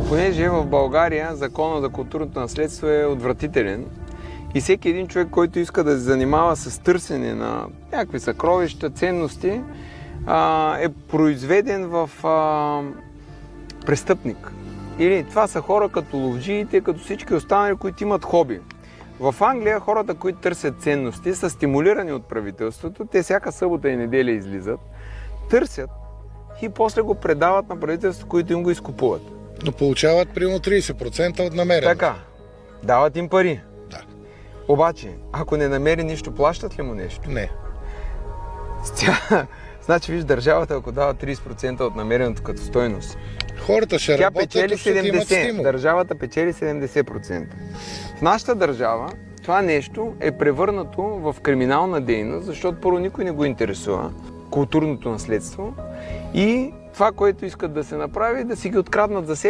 Понеже в България законът за културното наследство е отвратителен и всеки един човек, който иска да се занимава с търсене на някакви съкровища, ценности, е произведен в престъпник. Или това са хора като ловджиите, като всички останали, които имат хоби. В Англия хората, които търсят ценности, са стимулирани от правителството. Те всяка събота и неделя излизат, търсят и после го предават на правителството, които им го изкупуват. Но получават примерно 30% от намерено. Така, дават им пари. Да. Обаче, ако не намери нищо, плащат ли му нещо? Не. Значи, виж, държавата, ако дава 30% от намереното като стойност, Хората ще тя работят, печели защото имат 70%. стимул. Държавата печели 70%. В нашата държава това нещо е превърнато в криминална дейност, защото първо никой не го интересува културното наследство и това, което искат да се направи, да си ги откраднат за себе